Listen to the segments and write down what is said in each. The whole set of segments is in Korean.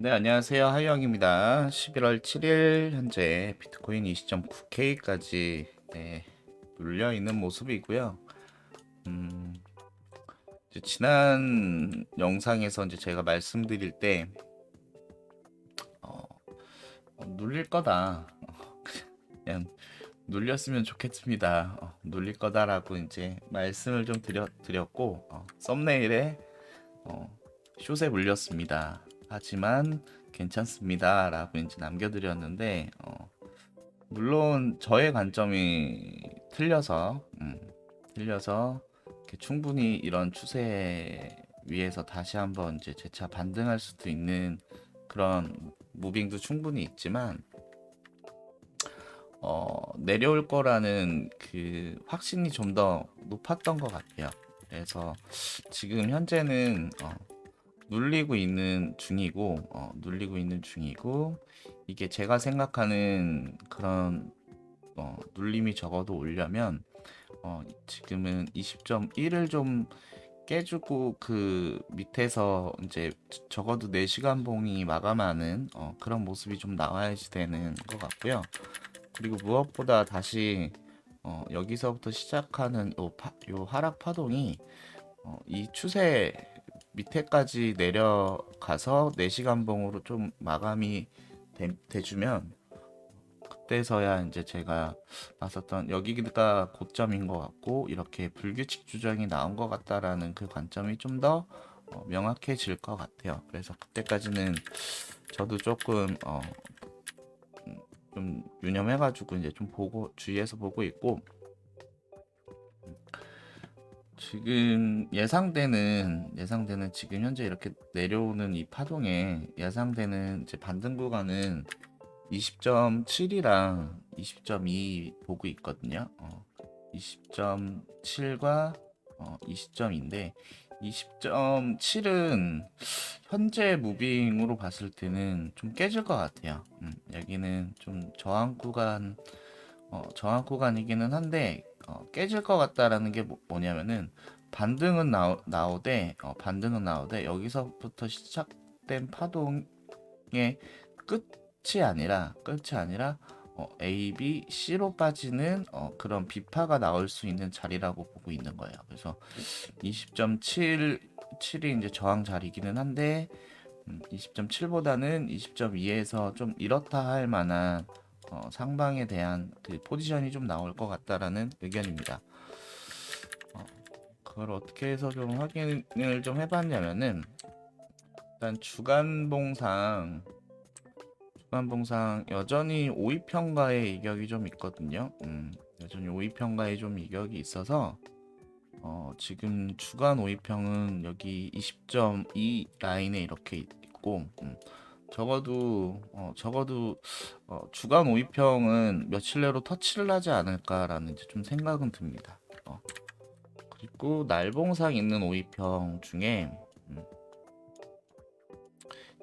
네, 안녕하세요. 하이영입니다. 11월 7일 현재 비트코인 20.9K까지 눌려 있는 모습이고요. 음, 이제 지난 영상에서 이제 제가 말씀드릴 때 어, 눌릴 거다. 그냥 눌렸으면 좋겠습니다. 눌릴 거다라고 이제 말씀을 좀 드렸고 썸네일에 어, 숏에 물렸습니다. 하지만 괜찮습니다라고 이제 남겨드렸는데 물론 저의 관점이 틀려서 이렇게 충분히 이런 추세 위에서 다시 한번 이제 재차 반등할 수도 있는 그런 무빙도 충분히 있지만 내려올 거라는 그 확신이 좀 더 높았던 것 같아요. 그래서 지금 현재는 눌리고 있는 중이고 이게 제가 생각하는 그런 눌림이 적어도 오려면 지금은 20.1을 좀 깨주고 그 밑에서 이제 적어도 4시간 봉이 마감하는 그런 모습이 좀 나와야지 되는 것 같고요. 그리고 무엇보다 다시 여기서부터 시작하는 요 하락 파동이 이 추세 밑에까지 내려가서 4시간 봉으로 좀 마감이 돼주면 그때서야 이제 제가 봤었던 여기가 고점인 것 같고 이렇게 불규칙 조정이 나온 것 같다라는 그 관점이 좀 더 명확해질 것 같아요. 그래서 그때까지는 저도 조금 좀 유념해가지고 이제 좀 보고 주의해서 보고 있고 지금 예상되는 지금 현재 이렇게 내려오는 이 파동에 예상되는 이제 반등 구간은 20.7이랑 20.2 보고 있거든요. 20.7과 20.인데 20.7은 현재 무빙으로 봤을 때는 좀 깨질 것 같아요. 여기는 좀 저항 구간이기는 한데 깨질 것 같다라는 게 뭐냐면은 반등은 나오되 여기서부터 시작된 파동의 끝이 아니라 A, B, C로 빠지는 그런 비파가 나올 수 있는 자리라고 보고 있는 거예요. 그래서 20.7이 이제 저항 자리기는 한데 20.7보다는 20.2에서 좀 이렇다 할 만한 상방에 대한 그 포지션이 좀 나올 것 같다라는 의견입니다. 그걸 어떻게 해서 좀 확인을 좀 해봤냐면은 일단 주간봉상 여전히 5위평가의 이격이 좀 있거든요. 여전히 5위평가에 좀 이격이 있어서 지금 주간 5위평은 여기 20.2 라인에 이렇게 있고 적어도 주간 5위평은 며칠 내로 터치를 하지 않을까라는 이제 좀 생각은 듭니다. 그리고 날봉상 있는 5위평 중에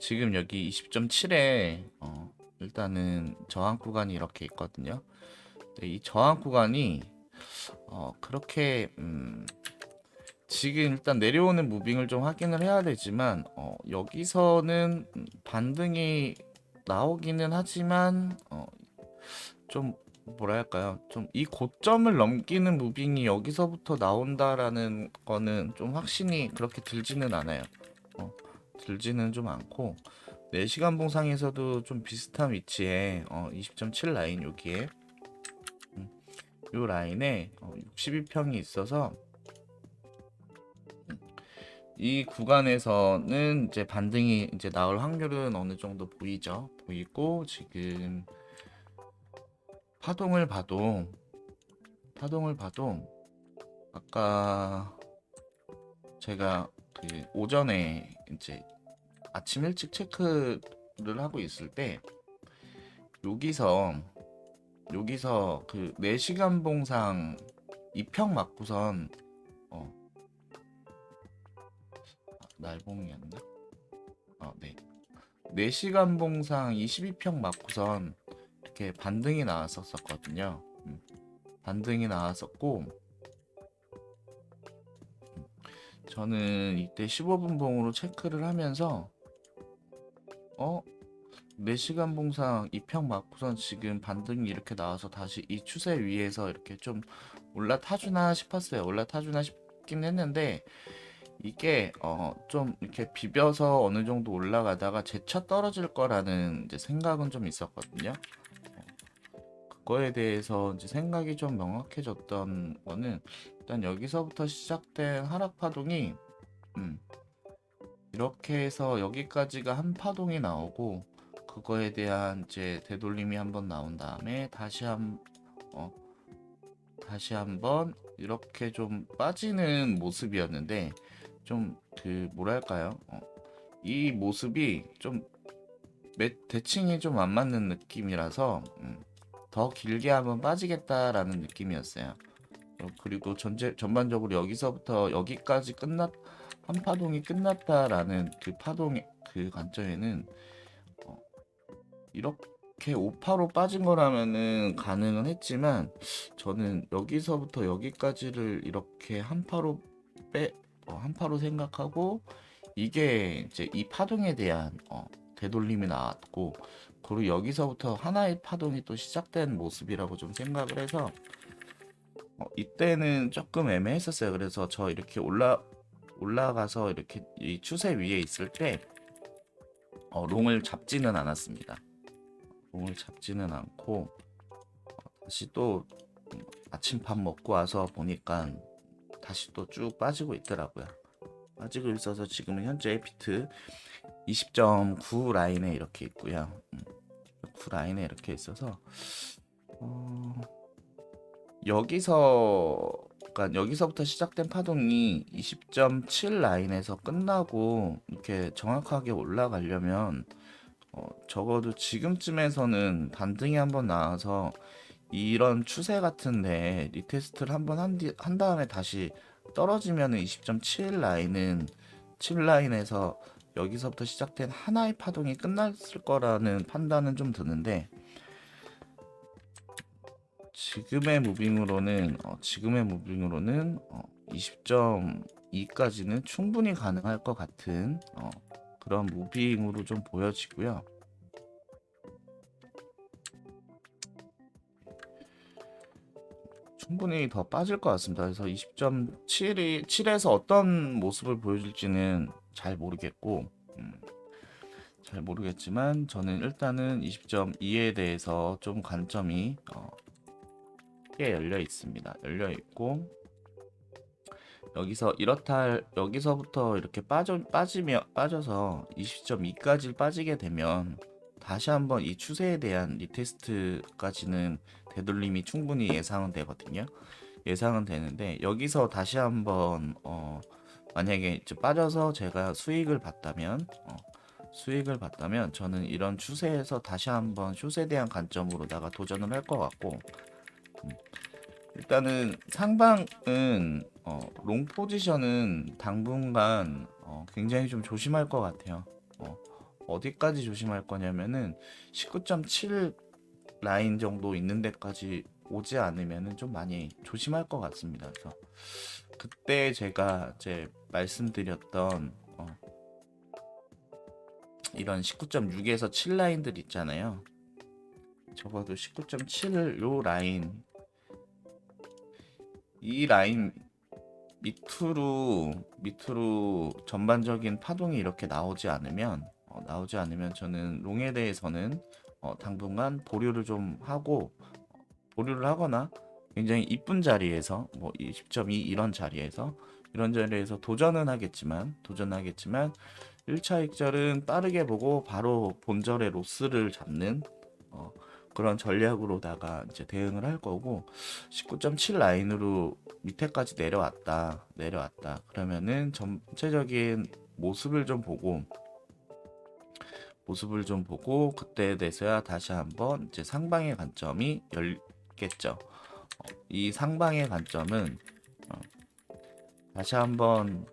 지금 여기 20.7에 일단은 저항 구간이 이렇게 있거든요. 근데 이 저항 구간이 그렇게 지금 일단 내려오는 무빙을 좀 확인을 해야 되지만 여기서는 반등이 나오기는 하지만 좀 뭐랄까요 좀 이 고점을 넘기는 무빙이 여기서부터 나온다라는 거는 좀 확신이 그렇게 들지는 않아요. 들지는 좀 않고 4시간 봉상에서도 좀 비슷한 위치에 20.7 라인 여기에 요 라인에 62평이 있어서 이 구간에서는 이제 반등이 이제 나올 확률은 어느 정도 보이고 지금 파동을 봐도 아까 제가 그 오전에 이제 아침 일찍 체크를 하고 있을 때 여기서 그 4시간 봉상 2평 맞고선 어 날봉이었나? 네. 4시간 봉상 22평 맞고선 이렇게 반등이 나왔었거든요. 반등이 나왔었고 저는 이때 15분 봉으로 체크를 하면서 어? 4시간 봉상 2평 맞고선 지금 반등이 이렇게 나와서 다시 이 추세 위에서 이렇게 좀 올라타주나 싶었어요. 올라타주나 싶긴 했는데 이게 좀 이렇게 비벼서 어느 정도 올라가다가 재차 떨어질 거라는 이제 생각은 좀 있었거든요. 그거에 대해서 이제 생각이 좀 명확해졌던 거는 일단 여기서부터 시작된 하락 파동이 음, 이렇게 해서 여기까지가 한 파동이 나오고 그거에 대한 이제 되돌림이 한번 나온 다음에 어, 다시 한번 이렇게 좀 빠지는 모습이었는데 좀 그 뭐랄까요? 이 모습이 좀 대칭이 좀 안 맞는 느낌이라서 더 길게 한번 빠지겠다라는 느낌이었어요. 그리고 전반적으로 여기서부터 여기까지 한 파동이 끝났다라는 그 파동의 그 관점에는 이렇게 오파로 빠진 거라면은 가능은 했지만 저는 여기서부터 여기까지를 이렇게 한 파로 생각하고 이게 이제 이 파동에 대한 되돌림이 나왔고 그리고 여기서부터 하나의 파동이 또 시작된 모습이라고 좀 생각을 해서 이때는 조금 애매했었어요. 그래서 저 이렇게 올라가서 이렇게 이 추세 위에 있을 때 롱을 잡지는 않았습니다. 롱을 잡지는 않고 다시 또 아침밥 먹고 와서 보니까 다시 또 쭉 빠지고 있더라고요. 빠지고 있어서 지금은 현재 비트 20.9 라인에 이렇게 있고요. 9 라인에 이렇게 있어서 어, 그러니까 여기서부터 시작된 파동이 20.7 라인에서 끝나고 이렇게 정확하게 올라가려면 적어도 지금쯤에서는 반등이 한번 나와서 이런 추세 같은데 리테스트를 한번 한 다음에 다시 떨어지면은 20.7 라인은 7 라인에서 여기서부터 시작된 하나의 파동이 끝났을 거라는 판단은 좀 드는데 지금의 무빙으로는 20.2까지는 충분히 가능할 것 같은 그런 무빙으로 좀 보여지고요. 충분히 더 빠질 것 같습니다. 그래서 20.7에서 어떤 모습을 보여줄지는 잘 모르겠지만 저는 일단은 20.2에 대해서 좀 관점이 꽤 열려 있습니다. 열려 있고 여기서부터 이렇게 빠져서 20.2까지 빠지게 되면 다시 한번 이 추세에 대한 리테스트까지는 되돌림이 충분히 예상은 되거든요. 예상은 되는데 여기서 다시 한번 만약에 이제 빠져서 제가 수익을 봤다면 저는 이런 추세에서 다시 한번 숏에 대한 관점으로다가 도전을 할 것 같고 일단은 상방은 롱 포지션은 당분간 굉장히 좀 조심할 것 같아요. 어디까지 조심할 거냐면은 19.7 라인 정도 있는 데까지 오지 않으면은 좀 많이 조심할 것 같습니다. 그래서 그때 제가 이제 말씀드렸던 이런 19.6에서 7 라인들 있잖아요. 적어도 19.7 요 라인 이 라인 밑으로 전반적인 파동이 이렇게 나오지 않으면 저는 롱에 대해서는 당분간 보류를 하거나 굉장히 이쁜 자리에서 뭐 20.2 이런 자리에서 도전하겠지만 1차 익절은 빠르게 보고 바로 본절의 로스를 잡는 어, 그런 전략으로다가 이제 대응을 할 거고 19.7 라인으로 밑에까지 내려왔다 그러면은 전체적인 모습을 좀 보고 그때에 대해서야 다시 한번 이제 상방의 관점이 열겠죠. 이 상방의 관점은 어, 다시 한번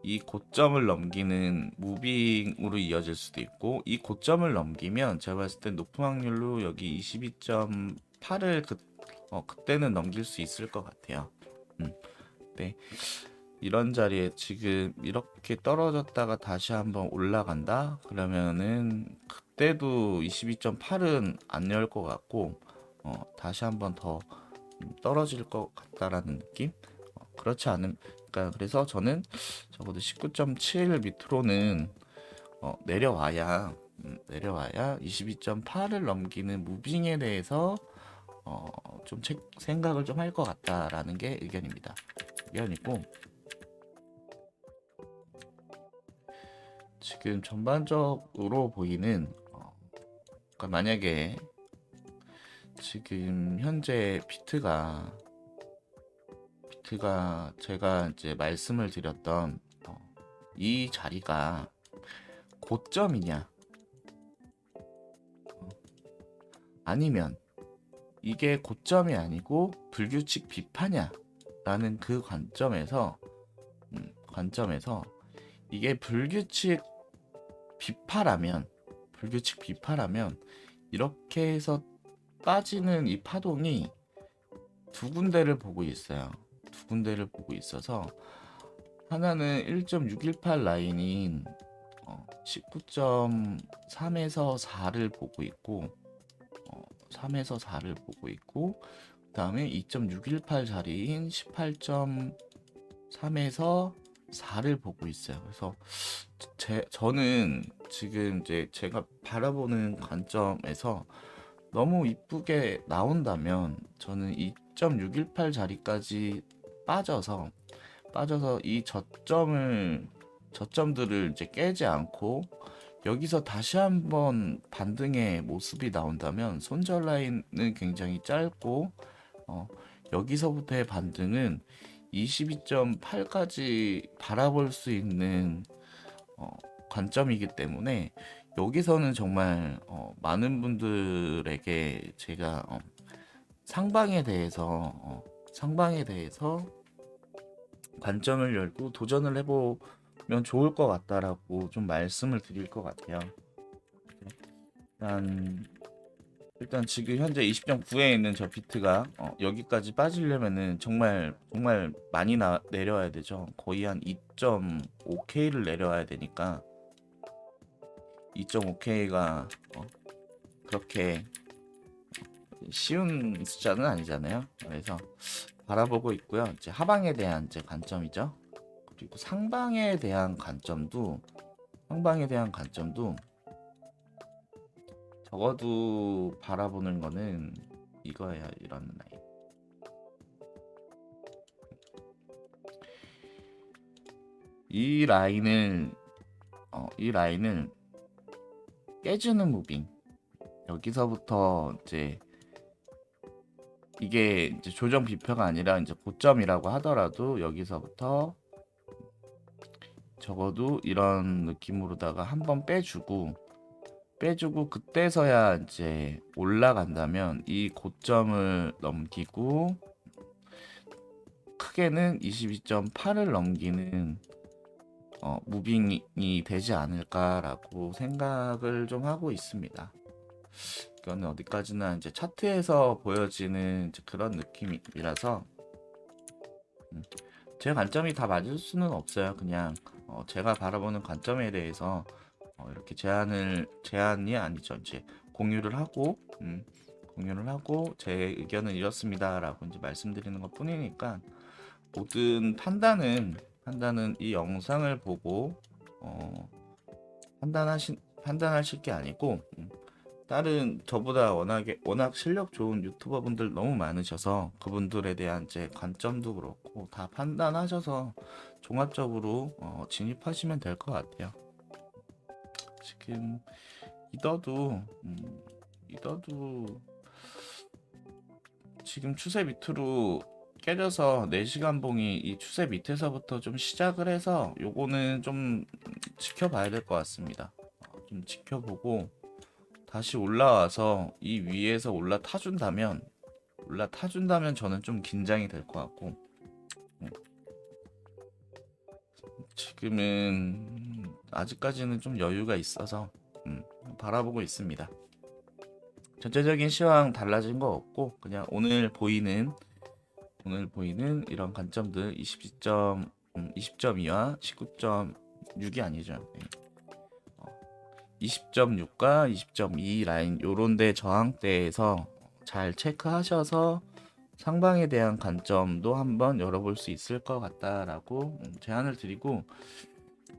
이 고점을 넘기는 무빙으로 이어질 수도 있고 이 고점을 넘기면 제가 봤을 때 높은 확률로 여기 22.8을 그때는 넘길 수 있을 것 같아요. 네. 이런 자리에 지금 이렇게 떨어졌다가 다시 한번 올라간다? 그러면은 그때도 22.8은 안 열 것 같고 다시 한번 더 떨어질 것 같다라는 느낌? 그렇지 않음. 그러니까 그래서 저는 적어도 19.7 밑으로는 내려와야 22.8을 넘기는 무빙에 대해서 좀 생각을 좀 할 것 같다라는 게 의견입니다. 의견이고 지금 전반적으로 보이는 그러니까 만약에 지금 현재 비트가 제가 이제 말씀을 드렸던 이 자리가 고점이냐 아니면 이게 고점이 아니고 불규칙 비파냐라는 그 관점에서 이게 불규칙 비파라면 이렇게 해서 빠지는 이 파동이 두 군데를 보고 있어요. 두 군데를 보고 있어서 하나는 1.618 라인인 19.3에서 4를 보고 있고 3에서 4를 보고 있고 그다음에 2.618 자리인 18.3에서 4를 보고 있어요. 그래서 저는 지금 이제 제가 바라보는 관점에서 너무 이쁘게 나온다면 저는 2.618 자리까지 빠져서 이 저점들을 이제 깨지 않고 여기서 다시 한번 반등의 모습이 나온다면 손절 라인은 굉장히 짧고 여기서부터의 반등은 22.8까지 바라볼 수 있는 관점이기 때문에 여기서는 정말 많은 분들에게 제가 상방에 대해서 관점을 열고 도전을 해보면 좋을 것 같다라고 좀 말씀을 드릴 것 같아요. 일단 지금 현재 20.9에 있는 저 비트가 여기까지 빠지려면은 정말 많이 내려와야 되죠. 거의 한 2.5K를 내려와야 되니까 2.5K가 그렇게 쉬운 숫자는 아니잖아요. 그래서 바라보고 있고요. 이제 하방에 대한 이제 관점이죠. 그리고 상방에 대한 관점도 적어도 바라보는 거는 이거예요. 이런 라인. 이 라인을 깨주는 무빙. 여기서부터 이제 이게 이제 조정 비표가 아니라 이제 고점이라고 하더라도 여기서부터 적어도 이런 느낌으로다가 한번 빼주고 그때서야 이제 올라간다면 이 고점을 넘기고 크게는 22.8을 넘기는 무빙이 되지 않을까라고 생각을 좀 하고 있습니다. 이거는 어디까지나 이제 차트에서 보여지는 이제 그런 느낌이라서 제 관점이 다 맞을 수는 없어요. 그냥 제가 바라보는 관점에 대해서 이렇게 제안이 아니죠. 이제 공유를 하고 제 의견은 이렇습니다라고 이제 말씀드리는 것 뿐이니까 모든 판단은 이 영상을 보고 판단하실 게 아니고 다른 저보다 워낙 실력 좋은 유튜버 분들 너무 많으셔서 그분들에 대한 제 관점도 그렇고 다 판단하셔서 종합적으로 진입하시면 될 것 같아요. 지금 이더도 지금 추세 밑으로 깨져서 4시간 봉이 이 추세 밑에서부터 좀 시작을 해서 요거는 좀 지켜봐야 될 것 같습니다. 좀 지켜보고 다시 올라와서 이 위에서 올라타준다면 저는 좀 긴장이 될 것 같고 지금은 아직까지는 좀 여유가 있어서 바라보고 있습니다. 전체적인 시황 달라진 거 없고 그냥 오늘 보이는 이런 관점들 20.2와 19.6이 아니죠. 20.6과 20.2 라인 요런 데 저항대에서 잘 체크하셔서 상방에 대한 관점도 한번 열어볼 수 있을 것 같다라고 제안을 드리고,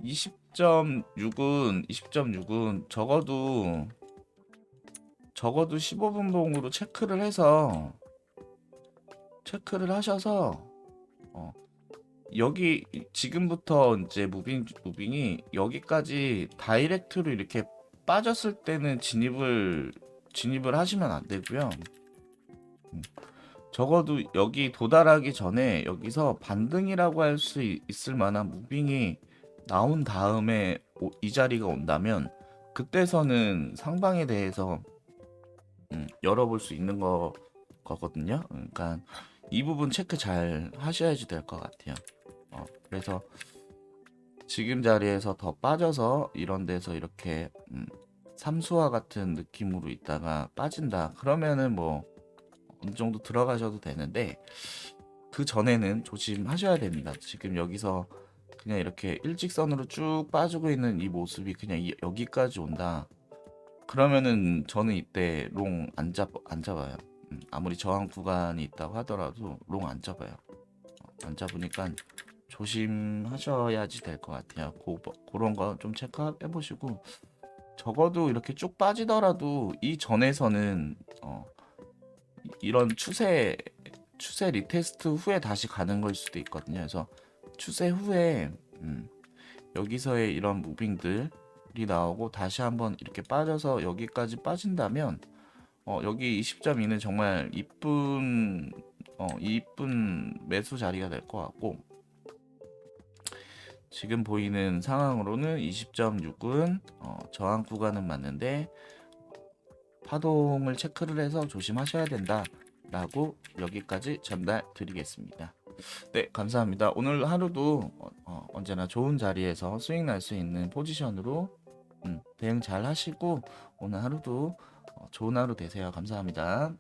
20.6은 적어도 15분 봉으로 체크를 하셔서 여기 지금부터 이제 무빙이 여기까지 다이렉트로 이렇게 빠졌을 때는 진입을 하시면 안 되고요. 적어도 여기 도달하기 전에 여기서 반등이라고 할 수 있을 만한 무빙이 나온 다음에 이 자리가 온다면 그때서는 상방에 대해서 열어볼 수 있는 거거든요. 그러니까 이 부분 체크 잘 하셔야지 될 것 같아요. 그래서 지금 자리에서 더 빠져서 이런 데서 이렇게 삼수와 같은 느낌으로 있다가 빠진다 그러면은 뭐 어느 정도 들어가셔도 되는데, 그 전에는 조심하셔야 됩니다. 지금 여기서 그냥 이렇게 일직선으로 쭉 빠지고 있는 이 모습이 그냥 여기까지 온다 그러면은 저는 이때 롱 안 잡아요. 아무리 저항 구간이 있다고 하더라도 롱 안 잡아요. 안 잡으니까 조심하셔야지 될 것 같아요. 그런 거 좀 체크해 보시고, 적어도 이렇게 쭉 빠지더라도 이 전에서는 이런 추세 리테스트 후에 다시 가는 걸 수도 있거든요. 그래서 추세 후에 여기서의 이런 무빙들이 나오고 다시 한번 이렇게 빠져서 여기까지 빠진다면 여기 20.2는 정말 이쁜 매수 자리가 될 것 같고, 지금 보이는 상황으로는 20.6은 저항 구간은 맞는데 파동을 체크를 해서 조심하셔야 된다라고 여기까지 전달 드리겠습니다. 네, 감사합니다. 오늘 하루도 언제나 좋은 자리에서 수익 날 수 있는 포지션으로 대응 잘 하시고 오늘 하루도 좋은 하루 되세요. 감사합니다.